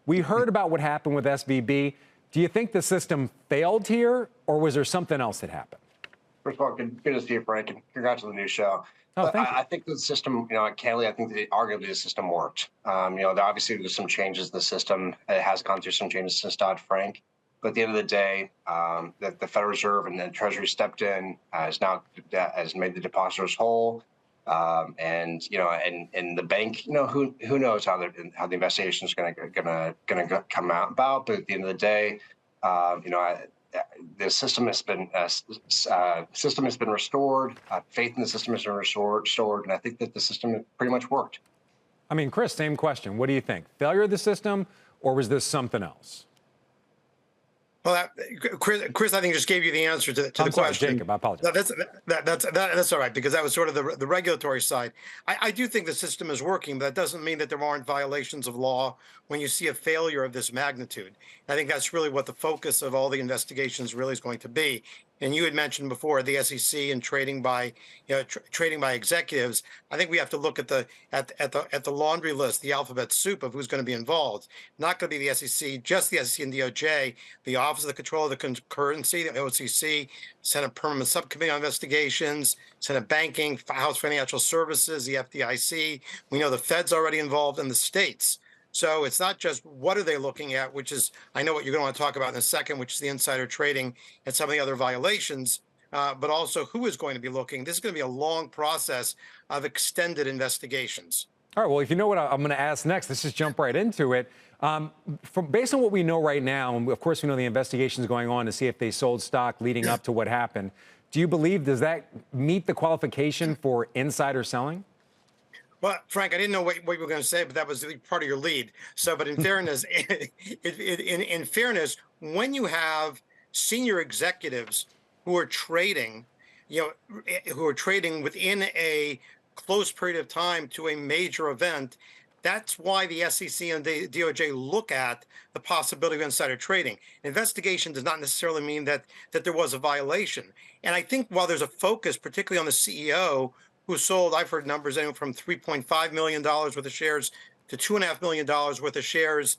We heard about what happened with SVB. Do you think the system failed here, or was there something else that happened? First of all, good to see you, Frank, and congrats on the new show. Oh, But thank you. I think the system, candidly, I think that arguably the system worked. Obviously there's some changes in the system. It has gone through some changes since Dodd-Frank. But at the end of the day, the Federal Reserve and the Treasury stepped in, has made the depositors whole, and the bank, who knows how the investigation is going to come out about. But at the end of the day, the system has been restored. Faith in the system has been restored, and I think that the system pretty much worked. I mean, Chris, same question. What do you think? Failure of the system, or was this something else? Well, Chris, I think just gave you the answer to the question. Jacob, I apologize. That's all right, because that was sort of the regulatory side. I do think the system is working, but that doesn't mean that there aren't violations of law when you see a failure of this magnitude. I think that's really what the focus of all the investigations really is going to be. And you had mentioned before the SEC and trading by executives. I think we have to look at the laundry list, the alphabet soup of who's going to be involved. Not going to be the SEC, just the SEC and DOJ, the Office of the Control of the Currency, the OCC, Senate Permanent Subcommittee on Investigations, Senate Banking, House Financial Services, the FDIC. We know the Fed's already involved, in the states. So it's not just what are they looking at, which is, I know what you're going to want to talk about in a second, which is the insider trading and some of the other violations, but also who is going to be looking. This is going to be a long process of extended investigations. All right, well, if you know what I'm going to ask next, let's just jump right into it. Based on what we know right now, and of course we know the investigation is going on to see if they sold stock leading up to what happened, do you believe, does that meet the qualification for insider selling? Well, Frank, I didn't know what you were going to say, but that was part of your lead. So, but in fairness, in fairness, when you have senior executives who are trading, who are trading within a close period of time to a major event, that's why the SEC and the DOJ look at the possibility of insider trading. Investigation does not necessarily mean that there was a violation. And I think while there's a focus, particularly on the CEO, who sold, I've heard numbers anywhere from $3.5 million worth of shares to $2.5 million worth of shares,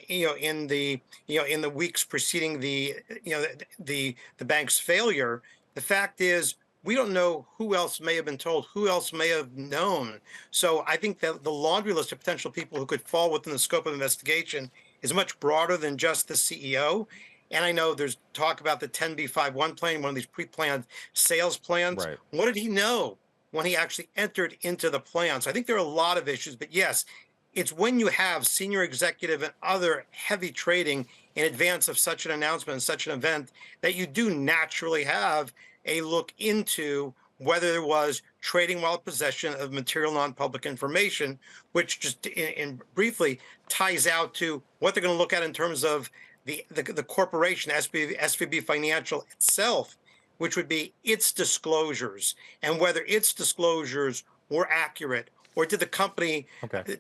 in the weeks preceding the bank's failure. The fact is, we don't know who else may have been told, who else may have known. So I think that the laundry list of potential people who could fall within the scope of investigation is much broader than just the CEO. And I know there's talk about the 10b5-1 plan, one of these pre-planned sales plans. Right. What did he know when he actually entered into the plan? So I think there are a lot of issues, but yes, it's when you have senior executive and other heavy trading in advance of such an announcement and such an event that you do naturally have a look into whether there was trading while in possession of material non-public information, which just briefly ties out to what they're going to look at in terms of the corporation, SVB Financial itself, which would be its disclosures, and whether its disclosures were accurate, or did the company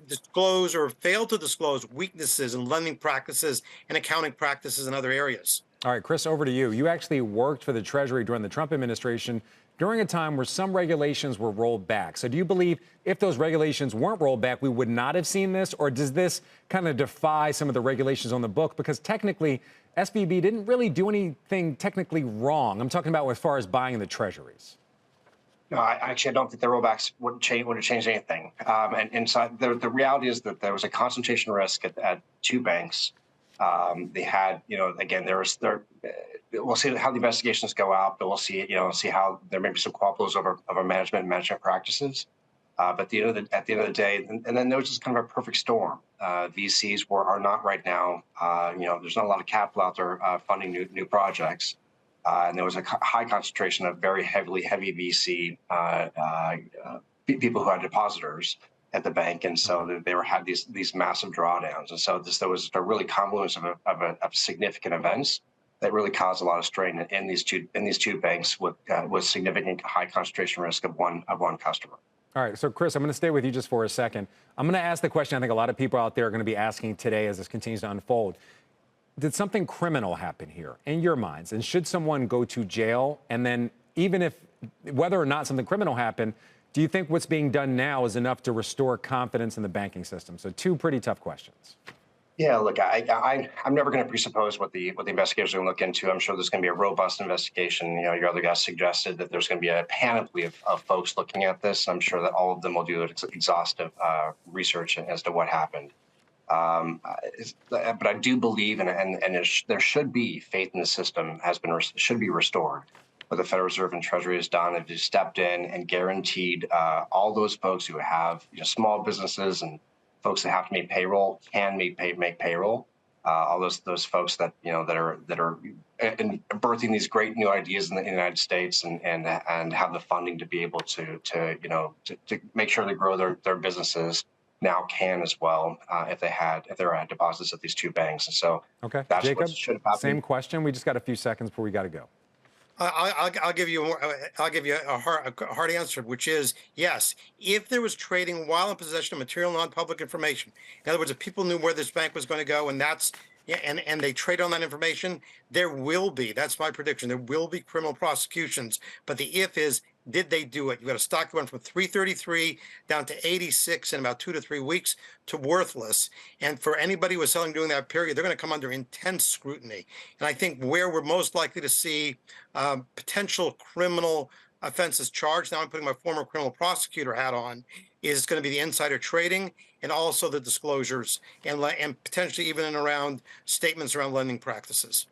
disclose or fail to disclose weaknesses in lending practices and accounting practices in other areas. All right, Chris, over to you. You actually worked for the Treasury during the Trump administration during a time where some regulations were rolled back. So do you believe if those regulations weren't rolled back, we would not have seen this? Or does this kind of defy some of the regulations on the book? Because technically, SVB didn't really do anything technically wrong. I'm talking about as far as buying the treasuries. No, I don't think the rollbacks would have changed anything. And so the reality is that there was a concentration risk at two banks. They had, again, we'll see how the investigations go out, but we'll see, see how there may be some quabbles over management practices. But at the end of the day, and then there was just kind of a perfect storm. VCs are not right now. There's not a lot of capital out there funding new projects, and there was a high concentration of very heavy VC people who had depositors at the bank, and so they had these massive drawdowns, and so there was a really confluence of significant events that really caused a lot of strain in these two banks with significant high concentration risk of one customer. All right, so Chris, I'm going to stay with you just for a second. I'm going to ask the question I think a lot of people out there are going to be asking today as this continues to unfold. Did something criminal happen here in your minds? And should someone go to jail? And then even if whether or not something criminal happened, do you think what's being done now is enough to restore confidence in the banking system? So two pretty tough questions. Yeah, look, I'm never going to presuppose what the investigators are going to look into. I'm sure there's going to be a robust investigation. You know, your other guys suggested that there's going to be a panoply of folks looking at this. I'm sure that all of them will do exhaustive research as to what happened. But I do believe, there should be faith in the system should be restored. What the Federal Reserve and Treasury has done is just stepped in and guaranteed all those folks who have small businesses and folks that have to make payroll can make payroll. All those folks that that are birthing these great new ideas in the United States and have the funding to be able to make sure they grow their businesses now can as well if they had deposits at these two banks. And so Okay, that's Jacob, what should have happened. same question. We just got a few seconds before we got to go. I'll give you a hard answer, which is yes. If there was trading while in possession of material non-public information, in other words, if people knew where this bank was going to go, and they trade on that information, there will be. That's my prediction. There will be criminal prosecutions. But the if is, did they do it? You got a stock that went from 333 down to 86 in about 2 to 3 weeks to worthless. And for anybody who was selling during that period, they're going to come under intense scrutiny. And I think where we're most likely to see potential criminal offenses charged, now I'm putting my former criminal prosecutor hat on, is going to be the insider trading and also the disclosures and potentially even in around statements around lending practices.